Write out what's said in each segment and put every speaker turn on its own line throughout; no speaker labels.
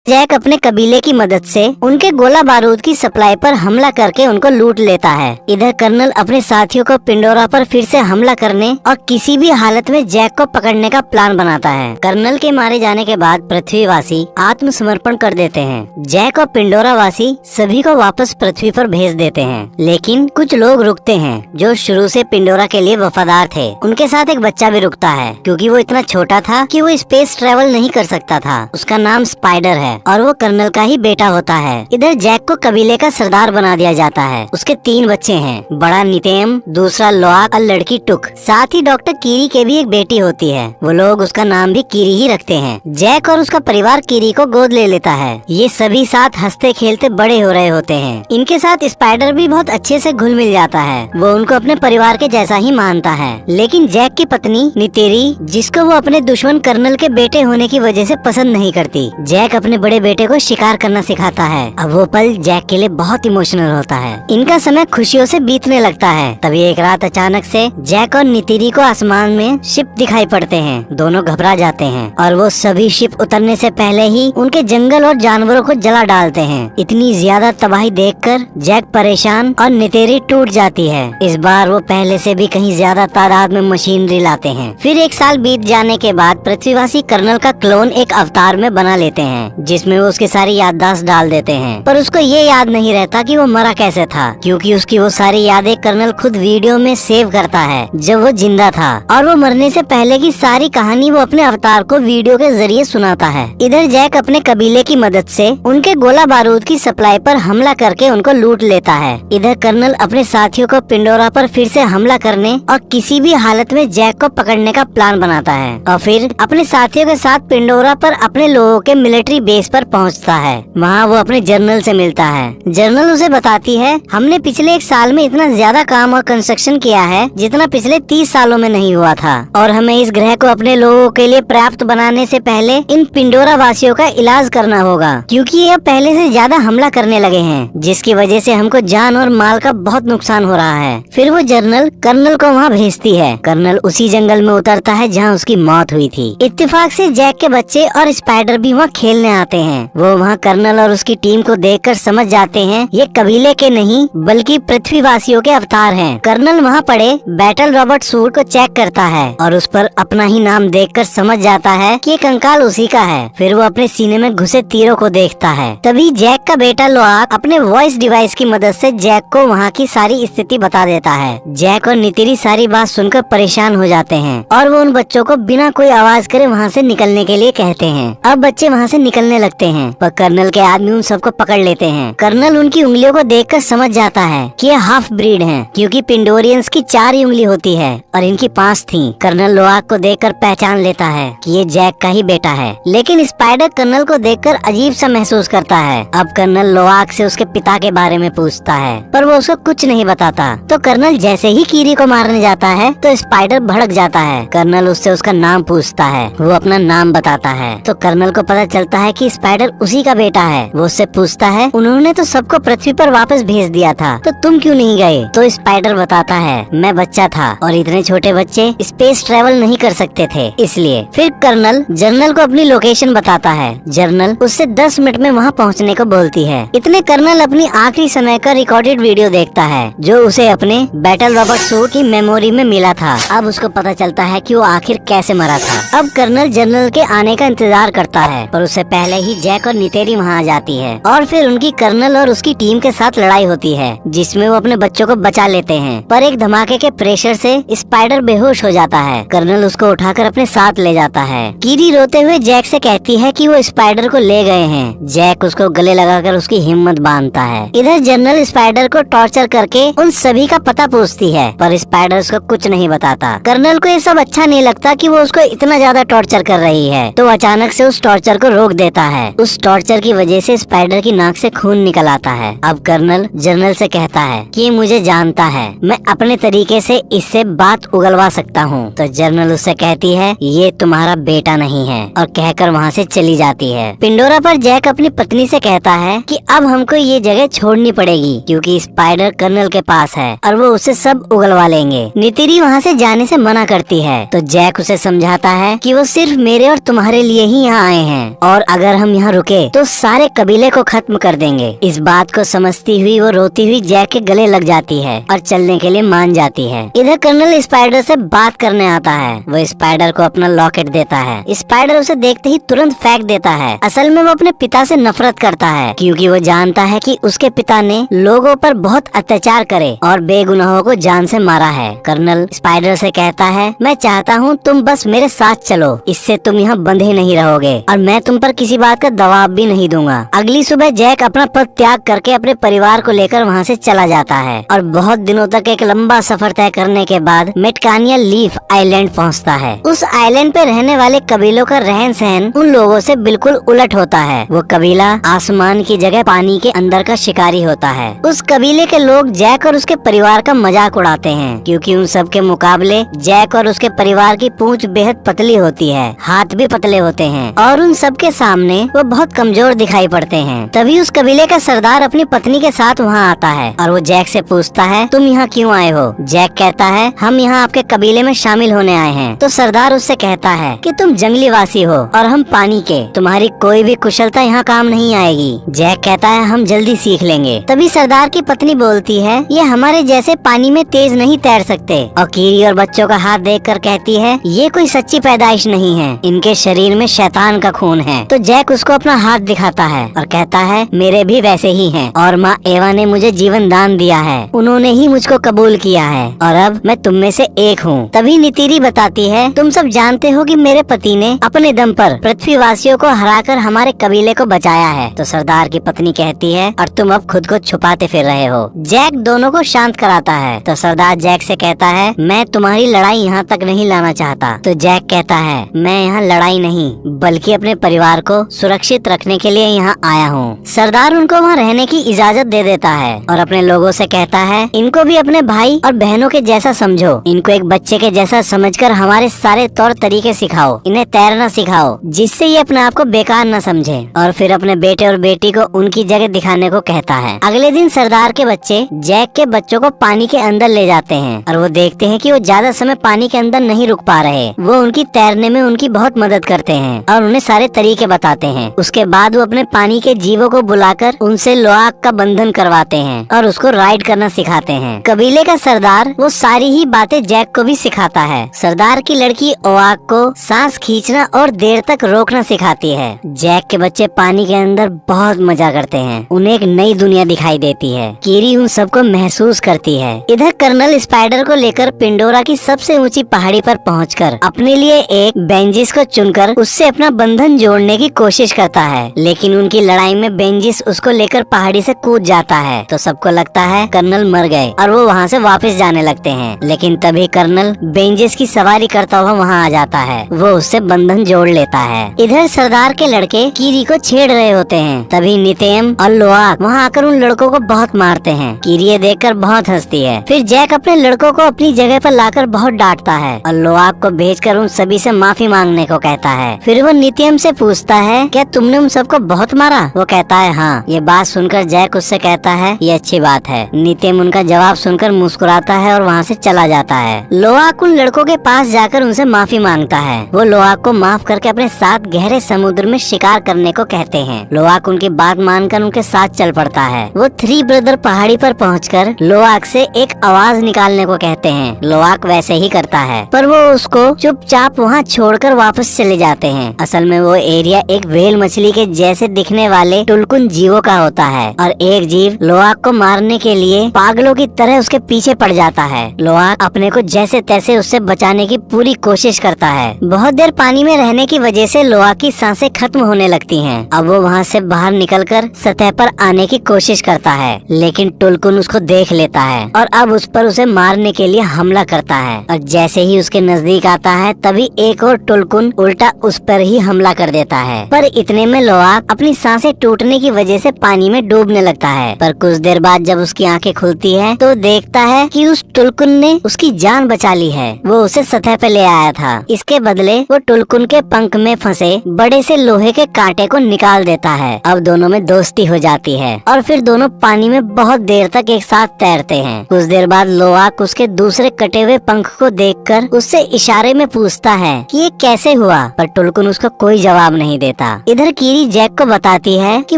Jack अपने कबीले की मदद से उनके गोला बारूद की सप्लाई पर हमला करके उनको लूट लेता है। इधर कर्नल अपने साथियों को पिंडोरा पर फिर से हमला करने और किसी भी हालत में जैक को पकड़ने का प्लान बनाता है। कर्नल के मारे जाने के बाद पृथ्वीवासी आत्मसमर्पण कर देते हैं। जैक और पिंडोरा वासी सभी को वापस पृथ्वी पर भेज देते हैं, लेकिन कुछ लोग रुकते हैं जो शुरू से पिंडोरा के लिए वफादार थे। उनके साथ एक बच्चा भी रुकता है, क्योंकि वो इतना छोटा था कि वो स्पेस ट्रेवल नहीं कर सकता था। उसका नाम स्पाइडर है और वो कर्नल का ही बेटा होता है। इधर जैक को कबीले का सरदार बना दिया जाता है। उसके 3 बच्चे हैं, बड़ा नितेम, दूसरा लोआक और लड़की टुक। साथ ही डॉक्टर कीरी के भी एक बेटी होती है। वो लोग उसका नाम भी कीरी ही रखते हैं। जैक और उसका परिवार कीरी को गोद ले लेता है। ये सभी साथ हंसते खेलते बड़े हो रहे होते हैं। इनके साथ स्पाइडर भी बहुत अच्छे से घुल मिल जाता है। वो उनको अपने परिवार के जैसा ही मानता है। लेकिन जैक की पत्नी नितेरी, जिसको वो अपने दुश्मन कर्नल के बेटे होने की वजह से पसंद नहीं करती, जैक अपने बड़े बेटे को शिकार करना सिखाता है। अब वो पल जैक के लिए बहुत इमोशनल होता है। इनका समय खुशियों से बीतने लगता है। तभी एक रात अचानक से जैक और नितिरी को आसमान में शिप दिखाई पड़ते हैं। दोनों घबरा जाते हैं और वो सभी शिप उतरने से पहले ही उनके जंगल और जानवरों को जला डालते हैं। इतनी ज्यादा तबाही देखकर जैक परेशान और नितेरी टूट जाती है। इस बार वो पहले से भी कहीं ज्यादा तादाद में मशीनरी लाते हैं। फिर 1 साल बीत जाने के बाद पृथ्वीवासी कर्नल का क्लोन एक अवतार में बना लेते हैं, जिसमें वो उसकी सारी याददाश्त डाल देते हैं। पर उसको ये याद नहीं रहता कि वो मरा कैसे था, क्योंकि उसकी वो सारी यादें कर्नल खुद वीडियो में सेव करता है जब वो जिंदा था। और वो मरने से पहले की सारी कहानी वो अपने अवतार को वीडियो के जरिए सुनाता है। इधर जैक अपने कबीले की मदद से उनके गोला बारूद की सप्लाई पर हमला करके उनको लूट लेता है। इधर कर्नल अपने साथियों को पिंडोरा पर फिर से हमला करने और किसी भी हालत में जैक को पकड़ने का प्लान बनाता है और फिर अपने साथियों के साथ पिंडोरा पर अपने लोगों के मिलिट्री बेस पर पहुंचता है। वहां वो अपने जनरल से मिलता है। जनरल उसे बताती है, हमने पिछले 1 साल में इतना ज्यादा काम और कंस्ट्रक्शन किया है जितना पिछले 30 सालों में नहीं हुआ था, और हमें इस ग्रह को अपने लोगों के लिए पर्याप्त बनाने से पहले इन पिंडोरा वासियों का इलाज करना होगा, क्योंकि ये अब पहले से ज्यादा हमला करने लगे हैं, जिसकी वजह से हमको जान और माल का बहुत नुकसान हो रहा है। फिर वो जनरल कर्नल को वहाँ भेजती है। कर्नल उसी जंगल में उतरता है जहाँ उसकी मौत हुई थी। इत्तेफाक से जैक के बच्चे और स्पाइडर भी वहाँ खेलने आते हैं। वो वहाँ कर्नल और उसकी टीम को देखकर समझ जाते हैं ये कबीले के नहीं बल्कि पृथ्वीवासियों के अवतार हैं। कर्नल वहाँ पड़े बैटल रॉबर्ट सूट को चेक करता है और उस पर अपना ही नाम देखकर समझ जाता है कि ये कंकाल उसी का है। फिर वो अपने सीने में घुसे तीरों को देखता है। तभी जैक का बेटा लोआक अपने वॉइस डिवाइस की मदद से जैक को वहाँ की सारी स्थिति बता देता है। जैक और नितिरी सारी बात सुनकर परेशान हो जाते हैं और वो उन बच्चों को बिना कोई आवाज करे वहाँ से निकलने के लिए कहते हैं। अब बच्चे वहाँ से निकलने लगते हैं, पर कर्नल के आदमी उन सबको पकड़ लेते हैं। कर्नल उनकी उंगलियों को देखकर समझ जाता है कि ये हाफ ब्रीड हैं, क्योंकि पिंडोरियंस की 4 ही उंगली होती है और इनकी 5 थी। कर्नल लोआक को देखकर पहचान लेता है कि ये जैक का ही बेटा है, लेकिन स्पाइडर कर्नल को देखकर अजीब सा महसूस करता है। अब कर्नल लोआक से उसके पिता के बारे में पूछता है, पर वो उसको कुछ नहीं बताता। तो कर्नल जैसे ही कीरी को मारने जाता है तो स्पाइडर भड़क जाता है। कर्नल उससे उसका नाम पूछता है, वो अपना नाम बताता है। तो कर्नल को पता चलता है कि स्पाइडर उसी का बेटा है। वो उससे पूछता है, उन्होंने तो सबको पृथ्वी पर वापस भेज दिया था, तो तुम क्यों नहीं गए? तो स्पाइडर बताता है, मैं बच्चा था और इतने छोटे बच्चे स्पेस ट्रेवल नहीं कर सकते थे, इसलिए। फिर कर्नल जर्नल को अपनी लोकेशन बताता है। जर्नल उससे 10 मिनट में वहाँ पहुँचने को बोलती है। इतने कर्नल अपनी आखिरी समय का रिकॉर्डेड वीडियो देखता है जो उसे अपने बैटल रॉबर्ट सूट की मेमोरी में मिला था। अब उसको पता चलता है कि वो आखिर कैसे मरा था। अब कर्नल जनरल के आने का इंतजार करता है, पर उससे पहले ही जैक और नितेरी वहाँ आ जाती है और फिर उनकी कर्नल और उसकी टीम के साथ लड़ाई होती है, जिसमें वो अपने बच्चों को बचा लेते हैं। पर एक धमाके के प्रेशर से स्पाइडर बेहोश हो जाता है। कर्नल उसको उठाकर अपने साथ ले जाता है। कीरी रोते हुए जैक से कहती है कि वो स्पाइडर को ले गए हैं। जैक उसको गले लगाकर उसकी हिम्मत बांधता है। इधर जनरल स्पाइडर को टॉर्चर करके उन सभी का पता पूछती है, पर स्पाइडर उसको कुछ नहीं बताता। कर्नल को ये सब अच्छा नहीं लगता कि वो उसको इतना ज्यादा टॉर्चर कर रही है, तो अचानक से उस टॉर्चर को रोक देता है। उस टॉर्चर की वजह से स्पाइडर की नाक से खून निकल आता है। अब कर्नल जनरल से कहता है कि ये मुझे जानता है, मैं अपने तरीके से इससे बात उगलवा सकता हूँ। तो जनरल उससे कहती है, ये तुम्हारा बेटा नहीं है, और कहकर वहाँ से चली जाती है। पिंडोरा पर जैक अपनी पत्नी से कहता है कि अब हमको ये जगह छोड़नी पड़ेगी, क्योंकि स्पाइडर कर्नल के पास है और वो उसे सब उगलवा लेंगे। नितिरी वहाँ से जाने से मना करती है, तो जैक उसे समझाता है कि वो सिर्फ मेरे और तुम्हारे लिए ही यहाँ आए हैं, और अगर हम यहाँ रुके तो सारे कबीले को खत्म कर देंगे। इस बात को समझती हुई वो रोती हुई जैक के गले लग जाती है और चलने के लिए मान जाती है। इधर कर्नल स्पाइडर से बात करने आता है। वो स्पाइडर को अपना लॉकेट देता है। स्पाइडर उसे देखते ही तुरंत फेंक देता है। असल में वो अपने पिता से नफरत करता है, क्योंकि वो जानता है कि उसके पिता ने लोगों पर बहुत अत्याचार करे और बेगुनाहों को जान से मारा है। कर्नल स्पाइडर से कहता है, मैं चाहता हूँ तुम बस मेरे साथ चलो, इससे तुम यहाँ बंधे नहीं रहोगे और मैं तुम पर किसी बात का दबाव भी नहीं दूंगा। अगली सुबह जैक अपना पद त्याग करके अपने परिवार को लेकर वहाँ से चला जाता है और बहुत दिनों तक एक लंबा सफर तय करने के बाद मेटकानिया लीफ आइलैंड पहुँचता है। उस आइलैंड पे रहने वाले कबीलों का रहन सहन उन लोगों से बिल्कुल उलट होता है। वो कबीला आसमान की जगह पानी के अंदर का शिकारी होता है। उस कबीले के लोग जैक और उसके परिवार का मजाक उड़ाते हैं, क्योंकि उन सब के मुकाबले जैक और उसके परिवार की पूंछ बेहद पतली होती है, हाथ भी पतले होते हैं और उन सब के सामने वो बहुत कमजोर दिखाई पड़ते हैं। तभी उस कबीले का सरदार अपनी पत्नी के साथ वहाँ आता है और वो जैक से पूछता है, तुम यहाँ क्यों आए हो? जैक कहता है, हम यहाँ आपके कबीले में शामिल होने आए हैं। तो सरदार उससे कहता है कि तुम जंगली वासी हो और हम पानी के, तुम्हारी कोई भी कुशलता यहाँ काम नहीं आएगी। जैक कहता है, हम जल्दी सीख लेंगे। तभी सरदार की पत्नी बोलती है, ये हमारे जैसे पानी में तेज नहीं तैर सकते। और कीरी और बच्चों का हाथ देखकर कहती है, ये कोई सच्ची पैदाइश नहीं है, इनके शरीर में शैतान का खून है। तो जैक उसको अपना हाथ दिखाता है और कहता है, मेरे भी वैसे ही हैं और माँ एवा ने मुझे जीवन दान दिया है, उन्होंने ही मुझको कबूल किया है और अब मैं तुम में से एक हूँ। तभी नीतीरी बताती है, तुम सब जानते हो कि मेरे पति ने अपने दम पर पृथ्वीवासियों को हराकर हमारे कबीले को बचाया है। तो सरदार की पत्नी कहती है, और तुम अब खुद को छुपाते फिर रहे हो। जैक दोनों को शांत कराता है। तो सरदार जैक से कहता है, मैं तुम्हारी लड़ाई यहाँ तक नहीं लाना चाहता। तो जैक कहता है, मैं यहाँ लड़ाई नहीं बल्कि अपने परिवार को सुरक्षित रखने के लिए यहाँ आया हूँ। सरदार उनको वहाँ रहने की इजाजत दे देता है और अपने लोगों से कहता है, इनको भी अपने भाई और बहनों के जैसा समझो, इनको एक बच्चे के जैसा समझकर हमारे सारे तौर तरीके सिखाओ, इन्हें तैरना सिखाओ, जिससे ये अपने आप को बेकार न समझे। और फिर अपने बेटे और बेटी को उनकी जगह दिखाने को कहता है। अगले दिन सरदार के बच्चे जैक के बच्चों को पानी के अंदर ले जाते हैं और वो देखते हैं कि वो ज्यादा समय पानी के अंदर नहीं रुक पा रहे। वो उनकी तैरने में उनकी बहुत मदद करते हैं और उन्हें सारे तरीके बताते हैं। उसके बाद वो अपने पानी के जीवों को बुलाकर उनसे लोआक का बंधन करवाते हैं और उसको राइड करना सिखाते हैं। कबीले का सरदार वो सारी ही बातें जैक को भी सिखाता है। सरदार की लड़की ओआक को सांस खींचना और देर तक रोकना सिखाती है। जैक के बच्चे पानी के अंदर बहुत मजा करते हैं, उन्हें एक नई दुनिया दिखाई देती है। कीरी उन सबको महसूस करती है। इधर कर्नल स्पाइडर को लेकर पिंडोरा की सबसे ऊंची पहाड़ी पर पहुंचकर अपने लिए एक बेंजिस को चुनकर उससे अपना बंधन जोड़ने की कोशिश करता है, लेकिन उनकी लड़ाई में बेंजिस उसको लेकर पहाड़ी से कूद जाता है। तो सबको लगता है कर्नल मर गए और वो वहाँ से वापस जाने लगते हैं, लेकिन तभी कर्नल बेंजिस की सवारी करता हुआ वहाँ आ जाता है। वो उससे बंधन जोड़ लेता है। इधर सरदार के लड़के कीरी को छेड़ रहे होते हैं। तभी नितेम और लोआक वहाँ आकर उन लड़कों को बहुत मारते हैं। कीरी ये देखकर बहुत हंसती है। फिर जैक अपने लड़कों को अपनी जगह पर लाकर बहुत डांटता है और लोआक को भेजकर उन सभी से माफी मांगने को कहता है। फिर वो नितेम से पूछता है, क्या तुमने उन सबको बहुत मारा? वो कहता है, हाँ। ये बात सुनकर जैक उससे कहता है, ये अच्छी बात है। नितेम उनका जवाब सुनकर मुस्कुराता है और वहाँ से चला जाता है। लोआक उन लड़कों के पास जाकर उनसे माफी मांगता है। वो लोआक को माफ करके अपने साथ गहरे समुद्र में शिकार करने को कहते हैं। लोआक उनकी बात मानकर उनके साथ चल पड़ता है। वो थ्री ब्रदर पहाड़ी पर पहुंचकर लोआक से एक आवाज निकालने को कहते हैं। लोआक वैसे ही करता है, पर वो उसको चुपचाप वहाँ छोड़कर वापस चले जाते हैं। असल में वो एरिया एक व्हेल मछली के जैसे दिखने वाले टुलकुन जीवों का होता है और एक जीव लोआक को मारने के लिए पागलों की तरह उसके पीछे पड़ जाता है। लोआक अपने को जैसे तैसे उससे बचाने की पूरी कोशिश करता है। बहुत देर पानी में रहने की वजह से लोआक की सांसें खत्म होने लगती हैं। अब वो वहाँ से बाहर निकलकर सतह पर आने की कोशिश करता है, लेकिन टुलकुन उसको देख लेता है और अब उस पर उसे मारने के लिए हमला करता है। और जैसे ही उसके नजदीक आता है तभी एक और टुलकुन उल्टा उस पर ही हमला कर देता है। पर इतने में लोआक अपनी सांसें टूटने की वजह से पानी में डूबने लगता है। पर कुछ देर बाद जब उसकी आंखें खुलती है तो देखता है कि उस टुलकुन ने उसकी जान बचा ली है। वो उसे सतह पे ले आया था। इसके बदले वो टुलकुन के पंख में फंसे बड़े से लोहे के कांटे को निकाल देता है। अब दोनों में दोस्ती हो जाती है और फिर दोनों पानी में बहुत देर तक एक साथ तैरते हैं। कुछ देर बाद लोआक उसके दूसरे कटे हुए पंख को देखकर उससे इशारे में पूछता है कि ये कैसे हुआ, पर टुलकुन उसको कोई जवाब नहीं देता था। इधर कीरी जैक को बताती है कि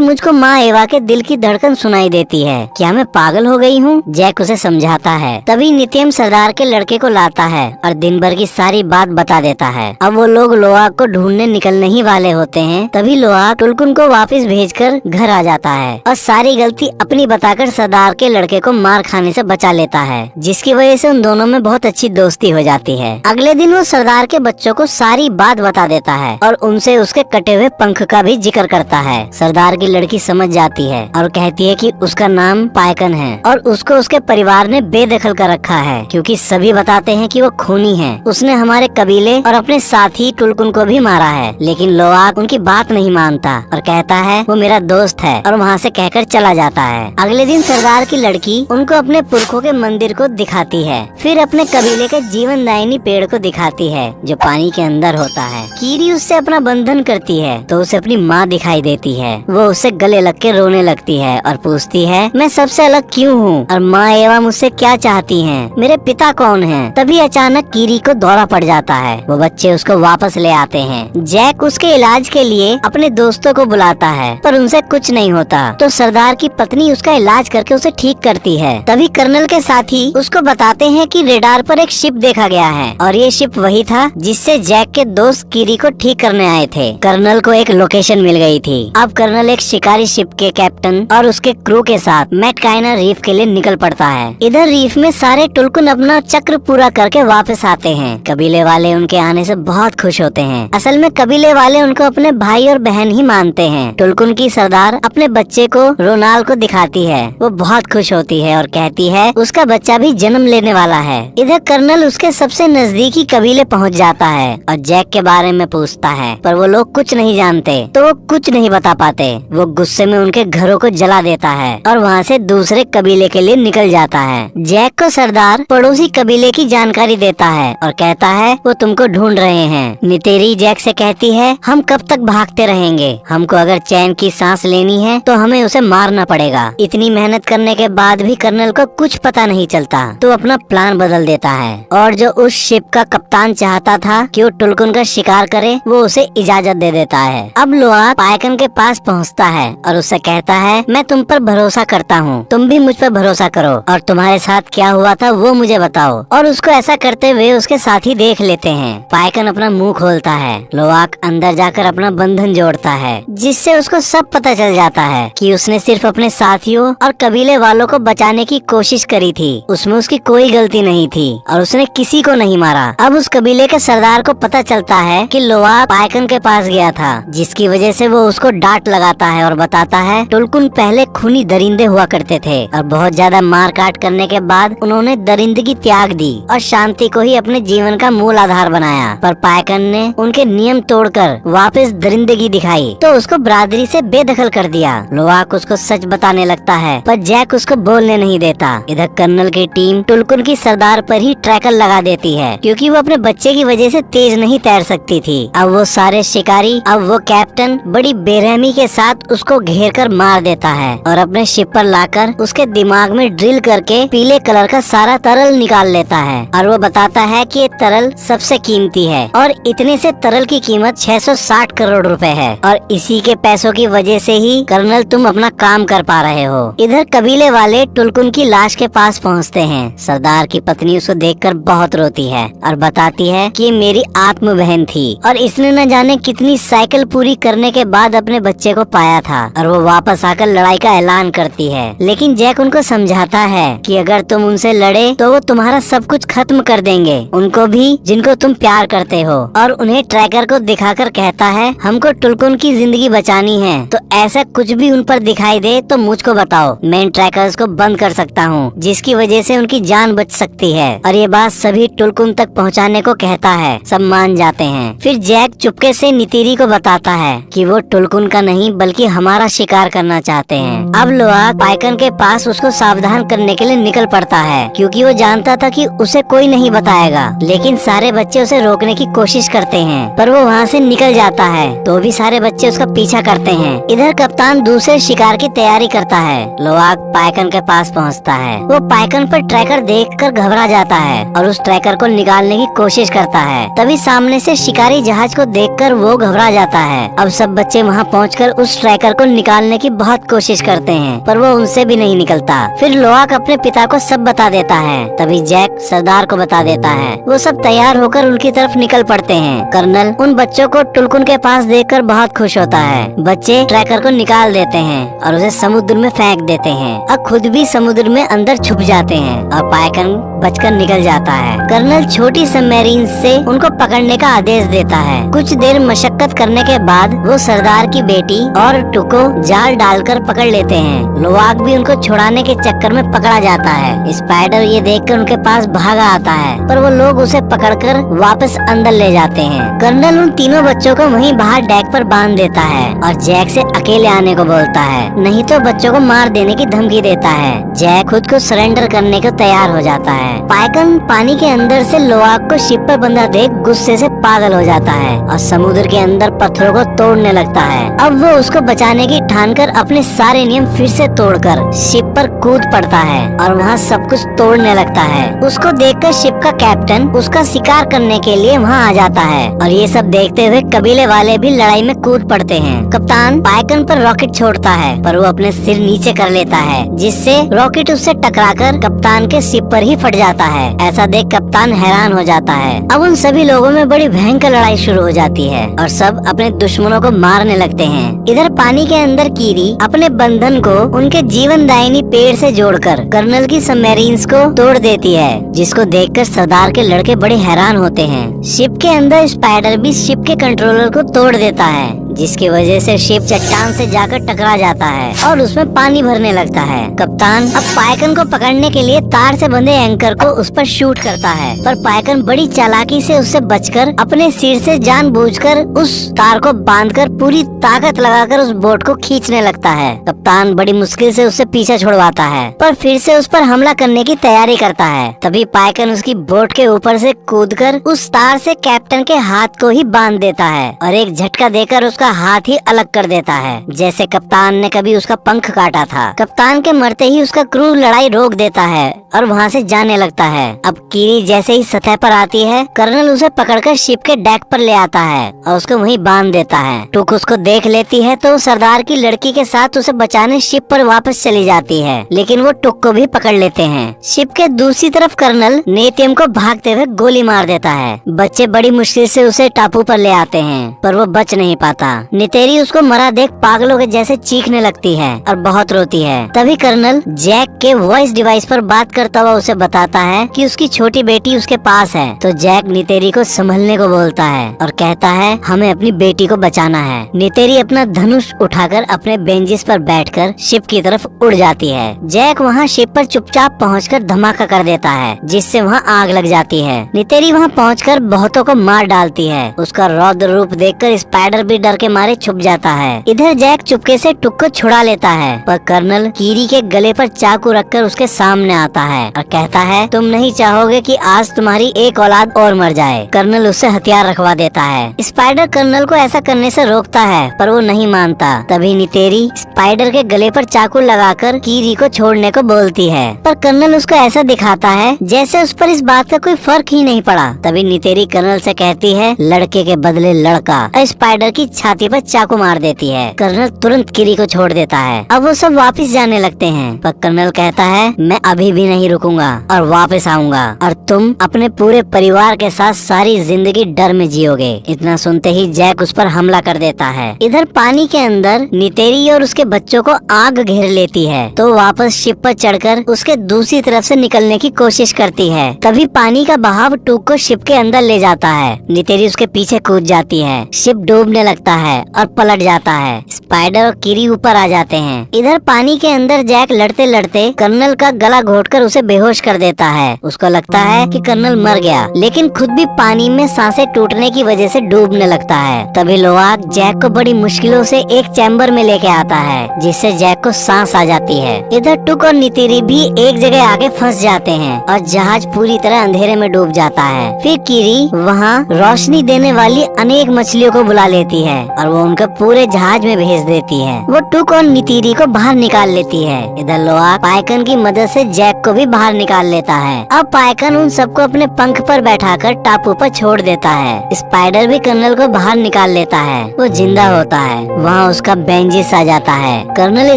मुझको माँ एवा के दिल की धड़कन सुनाई देती है, क्या मैं पागल हो गई हूँ? जैक उसे समझाता है। तभी नित्यम सरदार के लड़के को लाता है और दिन भर की सारी बात बता देता है। अब वो लोग लोहाक को ढूंढने निकलने ही वाले होते हैं, तभी लोहाक टुलकुन को वापस भेजकर घर आ जाता है और सारी गलती अपनी बताकर सरदार के लड़के को मार खाने से बचा लेता है, जिसकी वजह से उन दोनों में बहुत अच्छी दोस्ती हो जाती है। अगले दिन वो सरदार के बच्चों को सारी बात बता देता है और उनसे उसके कटे हुए पंख का भी जिक्र करता है। सरदार की लड़की समझ जाती है और कहती है कि उसका नाम पायकन है और उसको उसके परिवार ने बेदखल कर रखा है, क्योंकि सभी बताते हैं कि वो खूनी है। उसने हमारे कबीले और अपने साथी टुलकुन को भी मारा है, लेकिन लोहाक उनकी बात नहीं मानता और कहता है वो मेरा दोस्त है और वहाँ से कहकर चला जाता है। अगले दिन सरदार की लड़की उनको अपने पुरखों के मंदिर को दिखाती है, फिर अपने कबीले के जीवनदायिनी पेड़ को दिखाती है जो पानी के अंदर होता है। कीरी उससे अपना बंधन करती है तो उसे अपनी माँ दिखाई देती है। वो उससे गले लग के रोने लगती है और पूछती है मैं सबसे अलग क्यों हूँ और माँ एवा मुझसे क्या चाहती हैं? मेरे पिता कौन हैं? तभी अचानक कीरी को दौरा पड़ जाता है। वो बच्चे उसको वापस ले आते हैं। जैक उसके इलाज के लिए अपने दोस्तों को बुलाता है पर उनसे कुछ नहीं होता, तो सरदार की पत्नी उसका इलाज करके उसे ठीक करती है। तभी कर्नल के साथी उसको बताते हैं कि रेडार पर एक शिप देखा गया है और ये शिप वही था जिससे जैक के दोस्त कीरी को ठीक करने आए थे। कर्नल को एक लोकेशन मिल गई थी। अब कर्नल एक शिकारी शिप के कैप्टन और उसके क्रू के साथ मैटकाइना रीफ के लिए निकल पड़ता है। इधर रीफ में सारे टुलकुन अपना चक्र पूरा करके वापस आते हैं। कबीले वाले उनके आने से बहुत खुश होते हैं। असल में कबीले वाले उनको अपने भाई और बहन ही मानते हैं। टुलकुन की सरदार अपने बच्चे को रोनाल को दिखाती है। वो बहुत खुश होती है और कहती है उसका बच्चा भी जन्म लेने वाला है। इधर कर्नल उसके सबसे नजदीकी कबीले पहुंच जाता है और जैक के बारे में पूछता है, पर वो लोग कुछ नहीं जानते तो वो कुछ नहीं बता पाते। वो गुस्से में उनके घरों को जला देता है और वहाँ से दूसरे कबीले के लिए निकल जाता है। जैक को सरदार पड़ोसी कबीले की जानकारी देता है और कहता है वो तुमको ढूंढ रहे हैं। नितेरी जैक से कहती है हम कब तक भागते रहेंगे? हमको अगर चैन की सांस लेनी है तो हमें उसे मारना पड़ेगा। इतनी मेहनत करने के बाद भी कर्नल को कुछ पता नहीं चलता तो अपना प्लान बदल देता है और जो उस शिप का कप्तान चाहता था कि वो टुलकुन का शिकार करे, वो उसे इजाजत दे देता है। अब लोहाक पायकन के पास पहुंचता है और उससे कहता है मैं तुम पर भरोसा करता हूँ, तुम भी मुझ पर भरोसा करो और तुम्हारे साथ क्या हुआ था वो मुझे बताओ। और उसको ऐसा करते हुए उसके साथी देख लेते हैं। पायकन अपना मुंह खोलता है। लोहाक अंदर जाकर अपना बंधन जोड़ता है, जिससे उसको सब पता चल जाता है कि उसने सिर्फ अपने साथियों और कबीले वालों को बचाने की कोशिश करी थी। उसमें उसकी कोई गलती नहीं थी और उसने किसी को नहीं मारा। अब उस कबीले के सरदार को पता चलता है कि लोहाक पायकन के पास गया था, जिसकी वजह से वो उसको डांट लगाता है और बताता है टुलकुन पहले खूनी दरिंदे हुआ करते थे और बहुत ज्यादा मार काट करने के बाद उन्होंने दरिंदगी त्याग दी और शांति को ही अपने जीवन का मूल आधार बनाया। पर पायकन ने उनके नियम तोड़कर वापस दरिंदगी दिखाई तो उसको बरादरी से बेदखल कर दिया। लोहाक उसको सच बताने लगता है पर जैक उसको बोलने नहीं देता। इधर कर्नल की टीम टुलकुन की सरदार पर ही ट्रैकर लगा देती है, क्योंकि वो अपने बच्चे की वजह से तेज नहीं तैर सकती थी। अब वो सारे शिकारी, अब वो कैप्टन बड़ी बेरहमी के साथ उसको घेर कर मार देता है और अपने शिप पर लाकर उसके दिमाग में ड्रिल करके पीले कलर का सारा तरल निकाल लेता है और वो बताता है कि ये तरल सबसे कीमती है और इतने से तरल की कीमत 660 करोड़ रुपए है और इसी के पैसों की वजह से ही कर्नल तुम अपना काम कर पा रहे हो। इधर कबीले वाले टुलकुन की लाश के पास पहुंचते हैं। सरदार की पत्नी उसको देखकर बहुत रोती है और बताती है कि ये मेरी आत्म बहन थी और इसने न जाने कितनी साइकिल पूरी करने के बाद अपने बच्चे को पाया था और वो वापस आकर लड़ाई का ऐलान करती है। लेकिन जैक उनको समझाता है कि अगर तुम उनसे लड़े तो वो तुम्हारा सब कुछ खत्म कर देंगे, उनको भी जिनको तुम प्यार करते हो। और उन्हें ट्रैकर को दिखाकर कहता है हमको टुलकुन की जिंदगी बचानी है, तो ऐसा कुछ भी उन पर दिखाई दे तो मुझको बताओ, मैं इन ट्रैकर्स को बंद कर सकता हूँ, जिसकी वजह से उनकी जान बच सकती है। और ये बात सभी टुलकुन तक पहुँचाने को कहता है। सब मान जाते हैं। फिर जैक चुपके से नितिरी को बताता है कि वो टुलकुन का नहीं बल्कि हमारा शिकार करना चाहते हैं। अब लोहाक पायकन के पास उसको सावधान करने के लिए निकल पड़ता है, क्योंकि वो जानता था कि उसे कोई नहीं बताएगा। लेकिन सारे बच्चे उसे रोकने की कोशिश करते हैं, पर वो वहाँ से निकल जाता है तो भी सारे बच्चे उसका पीछा करते हैं। इधर कप्तान दूसरे शिकार की तैयारी करता है। लोहाक पायकन के पास पहुँचता है। वो पायकन पर ट्रैकर देखकर घबरा जाता है और उस ट्रैकर को निकालने की कोशिश करता है। तभी सामने से शिकारी जहाज को देखकर वो घबरा जाता जाता है। अब सब बच्चे वहाँ पहुंचकर उस ट्रैकर को निकालने की बहुत कोशिश करते हैं, पर वो उनसे भी नहीं निकलता। फिर लोआक अपने पिता को सब बता देता है। तभी जैक सरदार को बता देता है। वो सब तैयार होकर उनकी तरफ निकल पड़ते हैं। कर्नल उन बच्चों को टुलकुन के पास देखकर बहुत खुश होता है। बच्चे ट्रैकर को निकाल देते हैं और उसे समुद्र में फेंक देते हैं और खुद भी समुद्र में अंदर छुप जाते हैं और पाइकन बचकर निकल जाता है। कर्नल छोटी सबमरीन से उनको पकड़ने का आदेश देता है। कुछ देर मशक्कत करने के बाद वो सरदार की बेटी और टुको जाल डालकर पकड़ लेते हैं। लोआक भी उनको छुड़ाने के चक्कर में पकड़ा जाता है। स्पाइडर ये देखकर उनके पास भागा आता है, पर वो लोग उसे पकड़कर वापस अंदर ले जाते हैं। कर्नल उन तीनों बच्चों को वहीं बाहर डेक पर बांध देता है और जैक से अकेले आने को बोलता है, नहीं तो बच्चों को मार देने की धमकी देता है। जैक खुद को सरेंडर करने को तैयार हो जाता है। पाइकन पानी के अंदर से लोआक को शिप पर बंधा देख गुस्से से पागल हो जाता है और समुद्र के अंदर पत्थरों को तोड़ने लगता है। अब वो उसको बचाने की ठानकर अपने सारे नियम फिर से तोड़कर शिप पर कूद पड़ता है और वहाँ सब कुछ तोड़ने लगता है। उसको देखकर शिप का कैप्टन उसका शिकार करने के लिए वहाँ आ जाता है और ये सब देखते हुए कबीले वाले भी लड़ाई में कूद पड़ते हैं। कप्तान पाइकन पर रॉकेट छोड़ता है, पर वो अपने सिर नीचे कर लेता है, जिससे रॉकेट उससे टकराकर कप्तान के सिर पर ही फट जाता है। ऐसा देख कप्तान हैरान हो जाता है। अब उन सभी लोगों में बड़ी भयंकर लड़ाई शुरू हो जाती है और सब अपने दुश्मनों को मारने लगते हैं। इधर पानी के अंदर कीरी अपने बंधन को उनके जीवनदायिनी पेड़ से जोड़कर कर्नल की सबमरीन्स को तोड़ देती है, जिसको देखकर सरदार के लड़के बड़े हैरान होते हैं। शिप के अंदर स्पाइडर भी शिप के कंट्रोलर को तोड़ देता है, जिसकी वजह से शिप चट्टान से जाकर टकरा जाता है और उसमें पानी भरने लगता है। कप्तान अब पाइकन को पकड़ने के लिए तार से बंधे एंकर को उस पर शूट करता है, पर पाइकन बड़ी चालाकी से उससे बचकर अपने सिर से जानबूझकर उस तार को बांधकर पूरी ताकत लगाकर उस बोट को खींचने लगता है। कप्तान बड़ी मुश्किल से उससे पीछा छुड़वाता है, पर फिर से उस पर हमला करने की तैयारी करता है। तभी पाइकन उसकी बोट के ऊपर से कूदकर उस तार से कैप्टन के हाथ को ही बांध देता है और एक झटका देकर उसका हाथ ही अलग कर देता है, जैसे कप्तान ने कभी उसका पंख काटा था। कप्तान के मरते ही उसका क्रू लड़ाई रोक देता है और वहाँ से जाने लगता है। अब कीरी जैसे ही सतह पर आती है, कर्नल उसे पकड़कर शिप के डेक पर ले आता है और उसको वहीं बांध देता है। टुक उसको देख लेती है तो सरदार की लड़की के साथ उसे बचाने शिप पर वापस चली जाती है, लेकिन वो टुक को भी पकड़ लेते हैं। शिप के दूसरी तरफ कर्नल नेतियम को भागते हुए गोली मार देता है। बच्चे बड़ी मुश्किल से उसे टापू पर ले आते हैं, पर वो बच नहीं पाता। नितेरी उसको मरा देख पागलों के जैसे चीखने लगती है और बहुत रोती है। तभी कर्नल जैक के वॉइस डिवाइस पर बात करता हुआ उसे बताता है कि उसकी छोटी बेटी उसके पास है। तो जैक नितेरी को संभलने को बोलता है और कहता है हमें अपनी बेटी को बचाना है। नितेरी अपना धनुष उठाकर अपने बेंचिस पर बैठकर शिप की तरफ उड़ जाती है। जैक वहाँ शिप पर चुपचाप पहुंचकर धमाका कर देता है, जिससे वहाँ आग लग जाती है। नितेरी वहाँ पहुंचकर बहुतों को मार डालती है। उसका रौद्र रूप देखकर स्पाइडर भी डर के मारे छुप जाता है। इधर जैक चुपके से टुक को छुड़ा लेता है, पर कर्नल कीरी के गले पर चाकू रखकर उसके सामने आता है और कहता है तुम नहीं चाहोगे कि आज तुम्हारी एक औलाद और मर जाए। कर्नल उससे हथियार रखवा देता है। स्पाइडर कर्नल को ऐसा करने से रोकता है, पर वो नहीं मानता। तभी नितेरी स्पाइडर के गले पर चाकू लगाकर कीरी को छोड़ने को बोलती है, पर कर्नल उसको ऐसा दिखाता है जैसे उस पर इस बात का कोई फर्क ही नहीं पड़ा। तभी नितेरी कर्नल से कहती है लड़के के बदले लड़का, और स्पाइडर की छाती पर चाकू मार देती है। कर्नल तुरंत कीरी को छोड़ देता है। अब वो सब वापस जाने लगते हैं, पर कर्नल कहता है मैं अभी भी नहीं रुकूंगा और वापस आऊंगा और तुम अपने पूरे परिवार के साथ सारी जिंदगी डर में जियोगे। इतना सुनते ही जैक उस पर हमला कर देता है। इधर पानी के अंदर नितेरी और उसके बच्चों को आग घेर लेती है, तो वापस शिप पर चढ़कर उसके दूसरी तरफ से निकलने की कोशिश करती है। तभी पानी का बहाव टूक को शिप के अंदर ले जाता है। नितेरी उसके पीछे कूद जाती है। शिप डूबने लगता है और पलट जाता है। स्पाइडर और कीरी ऊपर आ जाते हैं। इधर पानी के अंदर जैक लड़ते लड़ते कर्नल का गला घोटकर उसे बेहोश कर देता है। उसको लगता है कि कर्नल मर गया, लेकिन खुद भी पानी में सांसें टूटने की वजह से डूबने लगता है। तभी लोआक जैक को बड़ी मुश्किलों से एक चैम्बर में लेके आता है, जिससे जैक को सांस आ जाती है। इधर टुक और नितेरी भी एक जगह आके फंस जाते हैं और जहाज पूरी तरह अंधेरे में डूब जाता है। फिर कीरी वहाँ रोशनी देने वाली अनेक मछलियों को बुला लेती है और वो उनके पूरे जहाज में भेज देती है। वो टुक और नीतीरी को बाहर निकाल लेती है। इधर लोआक पाइकन की मदद से जैक को भी बाहर निकाल लेता है। अब पाइकन उन सबको अपने पंख पर बैठाकर टापू पर छोड़ देता है। स्पाइडर भी कर्नल को बाहर निकाल लेता है। वो जिंदा होता है। वहाँ उसका बेंजिस आ जाता है। कर्नल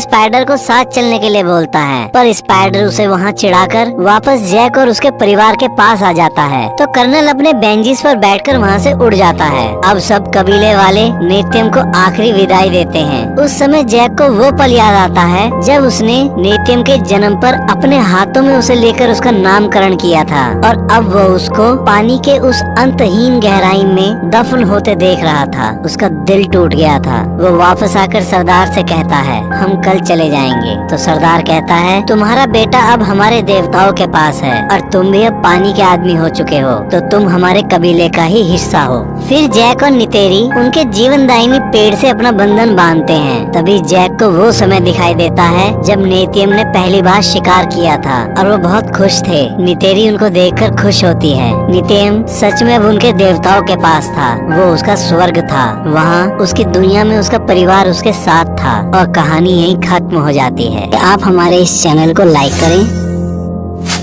स्पाइडर को साथ चलने के लिए बोलता है, पर स्पाइडर उसे वहाँ चिढ़ाकर वापस जैक और उसके परिवार के पास आ जाता है। तो कर्नल अपने बेंजिस पर बैठकर वहाँ से उड़ जाता है। अब सब कबीले वाले नेत्यम को आखिरी विदाई देते हैं। उस समय जैक को वो पल याद आता है जब उसने नेत्यम के जन्म पर अपने हाथों में उसे लेकर उसका नामकरण किया था, और अब वो उसको पानी के उस अंतहीन गहराई में दफन होते देख रहा था। उसका दिल टूट गया था। वो वापस आकर सरदार से कहता है, हम कल चले जाएंगे। तो सरदार कहता है, तुम्हारा बेटा अब हमारे देवताओं के पास है और तुम भी अब पानी के आदमी हो चुके हो, तो तुम हमारे कबीले का ही हिस्सा हो। फिर जैक और नितेरी उनके जीवनदायिनी पेड़ से अपना बंधन बांधते हैं। तभी जैक को वो समय दिखाई देता है जब नेत्यम ने पहली बार शिकार किया था, और वो बहुत खुश थे। नितेरी उनको देखकर खुश होती है। नित्यम सच में अब उनके देवताओं के पास था। वो उसका स्वर्ग था। वहाँ उसकी दुनिया में उसका परिवार उसके साथ था, और कहानी यहीं खत्म हो जाती है। आप हमारे इस चैनल को लाइक करें,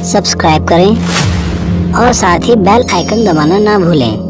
सब्सक्राइब करें और साथ ही बेल आइकन दबाना ना भूलें।